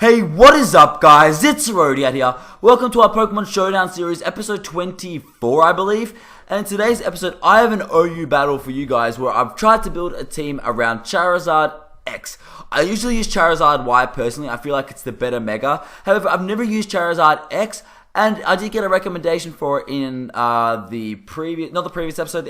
Hey, what is up, guys? It's Arodiad here. Welcome to our Pokemon Showdown series, episode 24, I believe. And in today's episode, I have an OU battle for you guys where I've tried to build a team around Charizard X. I usually use Charizard Y personally. I feel like it's the better Mega. However, I've never used Charizard X. And I did get a recommendation for it in the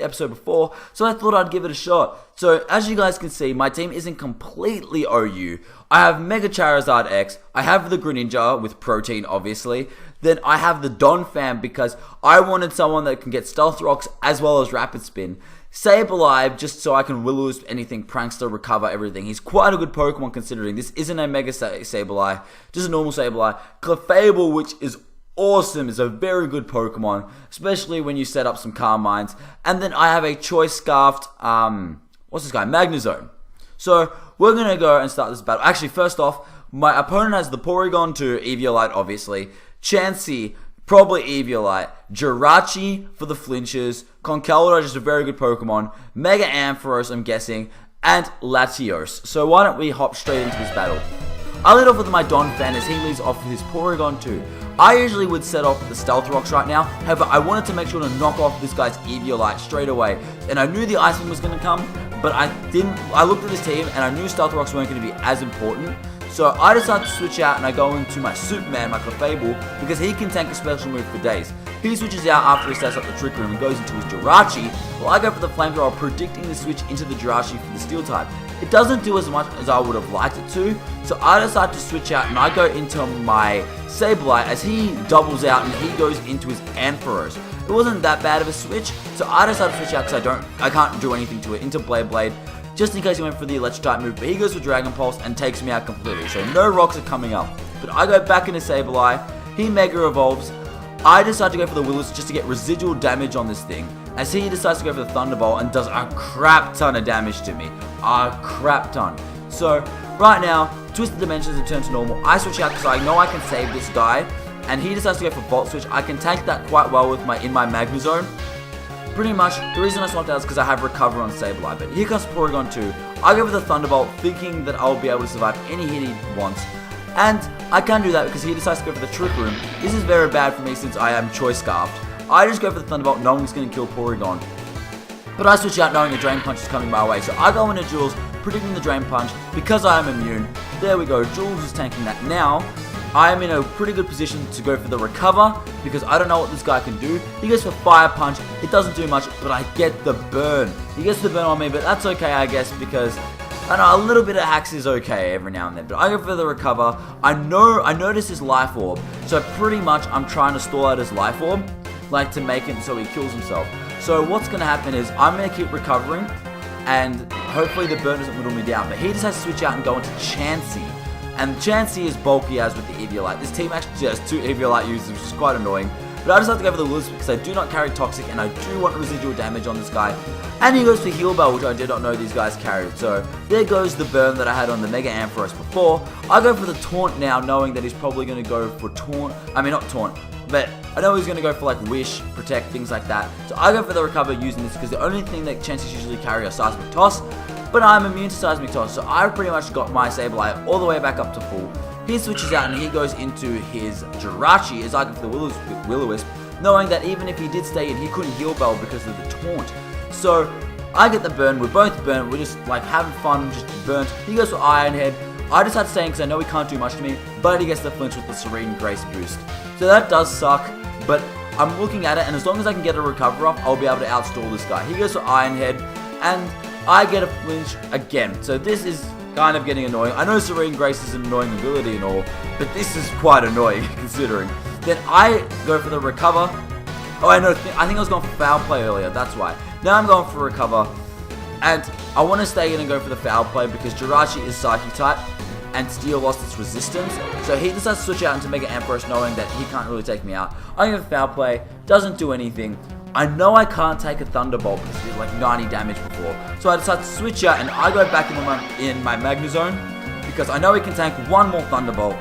episode before, so I thought I'd give it a shot. So, as you guys can see, my team isn't completely OU. I have Mega Charizard X, I have the Greninja with Protein, obviously, then I have the Donphan because I wanted someone that can get Stealth Rocks as well as Rapid Spin. Sableye, just so I can Will-O-Wisp anything, Prankster, recover everything. He's quite a good Pokemon considering this isn't a Mega Sableye, just a normal Sableye. Clefable, which is awesome, is a very good Pokemon, especially when you set up some Carmines. And then I have a Choice Scarfed, Magnezone. So, we're going to go and start this battle. Actually, first off, my opponent has the Porygon to Eviolite, obviously. Chansey, probably Eviolite. Jirachi for the flinches. Conkeldurr, just a very good Pokemon. Mega Ampharos, I'm guessing. And Latios. So, why don't we hop straight into this battle. I'll lead off with my Donphan as he leads off with his Porygon 2. I usually would set off the Stealth Rocks right now, however I wanted to make sure to knock off this guy's Eviolite straight away. And I knew the Ice Beam was going to come, but I looked at his team and I knew Stealth Rocks weren't going to be as important. So I decided to switch out and I go into my Superman, my Clefable, because he can tank a special move for days. He switches out after he sets up the Trick Room and goes into his Jirachi, while I go for the Flamethrower, predicting the switch into the Jirachi for the Steel type. It doesn't do as much as I would have liked it to, so I decide to switch out and I go into my Sableye as he doubles out and he goes into his Ampharos. It wasn't that bad of a switch, so I decided to switch out because I can't do anything to it, into Blade, just in case he went for the Electric type move, but he goes for Dragon Pulse and takes me out completely, so no rocks are coming up. But I go back into Sableye, he Mega Evolves, I decide to go for the Will-O-Wisp just to get residual damage on this thing, as he decides to go for the Thunderbolt and does a crap ton of damage to me. A crap ton. So, right now, Twisted Dimensions return to normal. I switch out because I know I can save this guy, and he decides to go for Volt Switch. I can tank that quite well with in my Magnezone. Pretty much, the reason I swapped out is because I have Recover on Sableye. But here comes Porygon 2. I go for the Thunderbolt, thinking that I'll be able to survive any hit he wants. And I can't do that because he decides to go for the Trick Room. This is very bad for me since I am Choice Scarfed. I just go for the Thunderbolt knowing he's going to kill Porygon. But I switch out knowing a Drain Punch is coming my way. So I go into Jules, predicting the Drain Punch because I am immune. There we go, Jules is tanking that. Now, I am in a pretty good position to go for the Recover because I don't know what this guy can do. He goes for Fire Punch. It doesn't do much, but I get the burn. He gets the burn on me, but that's okay, I guess, because I know a little bit of hacks is okay every now and then, but I go for the Recover. I notice his Life Orb, so pretty much I'm trying to stall out his Life Orb, like to make him so he kills himself. So what's going to happen is I'm going to keep recovering, and hopefully the burn doesn't whittle me down. But he decides to switch out and go into Chansey, and Chansey is bulky as with the Eviolite. This team actually has 2 Eviolite users, which is quite annoying. But I decided to go for the Will-O-Wisp because I do not carry Toxic and I do want residual damage on this guy. And he goes for Heal Bell, which I did not know these guys carried. So there goes the burn that I had on the Mega Ampharos before. I go for the Taunt now, knowing that he's probably going to go for not Taunt, but I know he's going to go for like Wish, Protect, things like that. So I go for the Recover using this because the only thing that Chances usually carry are Seismic Toss. But I'm immune to Seismic Toss, so I pretty much got my Sableye all the way back up to full. He switches out and he goes into his Jirachi as I go for the Will-O-Wisp, knowing that even if he did stay in, he couldn't Heal Bell because of the Taunt. So I get the burn, we're both burnt, we're just like having fun, just burnt. He goes for Iron Head. I decide to stay in because I know he can't do much to me, but he gets the flinch with the Serene Grace boost. So that does suck, but I'm looking at it, and as long as I can get a Recover off, I'll be able to outstall this guy. He goes for Iron Head, and I get a flinch again. So this is kind of getting annoying. I know Serene Grace is an annoying ability and all, but this is quite annoying considering. Then I go for the Recover. Oh, I think I was going for Foul Play earlier, that's why. Now I'm going for Recover, and I want to stay in and go for the Foul Play because Jirachi is Psychic type, and Steel lost its resistance, so he decides to switch out into Mega Ampharos knowing that he can't really take me out. I go for Foul Play, doesn't do anything. I know I can't take a Thunderbolt because he did like 90 damage before, so I decide to switch out and I go back in my Magnezone because I know he can tank one more Thunderbolt,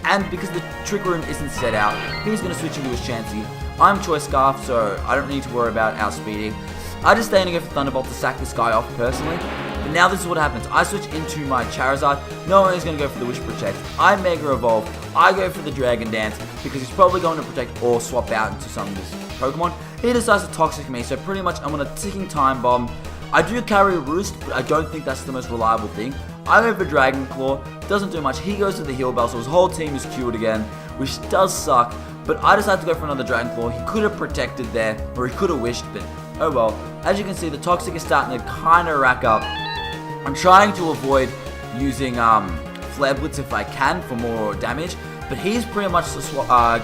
and because the Trick Room isn't set out, he's going to switch into his Chansey. I'm Choice Scarf, so I don't need to worry about outspeeding. I just stay in and go for Thunderbolt to sack this guy off personally. But now this is what happens. I switch into my Charizard, knowing he's going to go for the Wish Protect. I Mega Evolve, I go for the Dragon Dance, because he's probably going to protect or swap out into some of his Pokemon. He decides to Toxic me, so pretty much I'm on a ticking time bomb. I do carry Roost, but I don't think that's the most reliable thing. I go for Dragon Claw, doesn't do much. He goes to the Heal Bell, so his whole team is cured again, which does suck. But I decided to go for another Dragon Claw. He could have protected there, or he could have wished, but oh well. As you can see, the Toxic is starting to kind of rack up. I'm trying to avoid using Flare Blitz if I can for more damage, but he's pretty much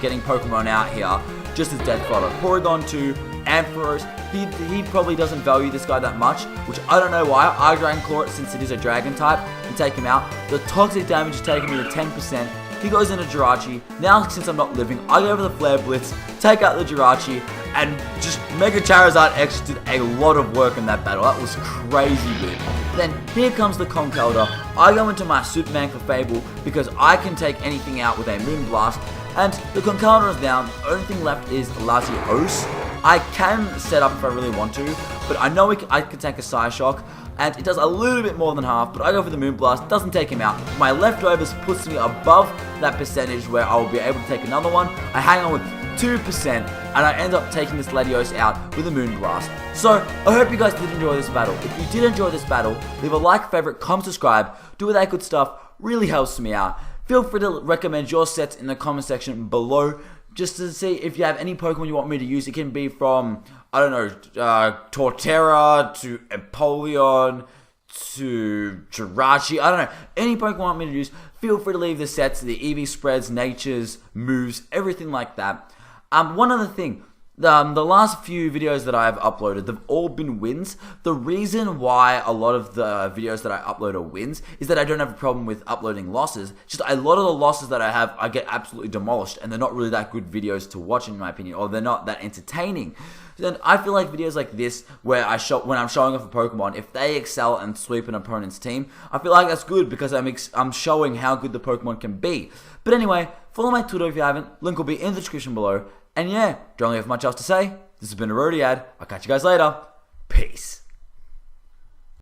getting Pokemon out here just as dead fodder. Porygon 2, Ampharos, he probably doesn't value this guy that much, which I don't know why. I Dragon Claw it since it is a Dragon type and take him out. The Toxic damage is taking me to 10%. He goes into Jirachi. Now, since I'm not living, I go for the Flare Blitz, take out the Jirachi, and just Mega Charizard X did a lot of work in that battle. That was crazy good. Then here comes the Conkeldurr. I go into my Superman for Fable because I can take anything out with a Moonblast, and the Conkeldurr is down. The only thing left is Latios. I can set up if I really want to, but I know I can take a Psyshock, and it does a little bit more than half, but I go for the Moonblast, doesn't take him out. My leftovers puts me above that percentage where I will be able to take another one. I hang on with 2%, and I end up taking this Latios out with a Moonblast. So, I hope you guys did enjoy this battle. If you did enjoy this battle, leave a like, favorite, comment, subscribe, do all that good stuff, really helps me out. Feel free to recommend your sets in the comment section below, just to see if you have any Pokemon you want me to use. It can be from, I don't know, Torterra to Empoleon to Jirachi. I don't know. Any Pokemon you want me to use, feel free to leave the sets, the EV spreads, natures, moves, everything like that. One other thing. The last few videos that I've uploaded, they've all been wins. The reason why a lot of the videos that I upload are wins is that I don't have a problem with uploading losses. Just a lot of the losses that I have, I get absolutely demolished, and they're not really that good videos to watch in my opinion, or they're not that entertaining. Then I feel like videos like this, where when I'm showing off a Pokemon, if they excel and sweep an opponent's team, I feel like that's good because I'm showing how good the Pokemon can be. But anyway, follow my Twitter if you haven't. Link will be in the description below. And yeah, don't really have much else to say. This has been Arodiad. I'll catch you guys later. Peace.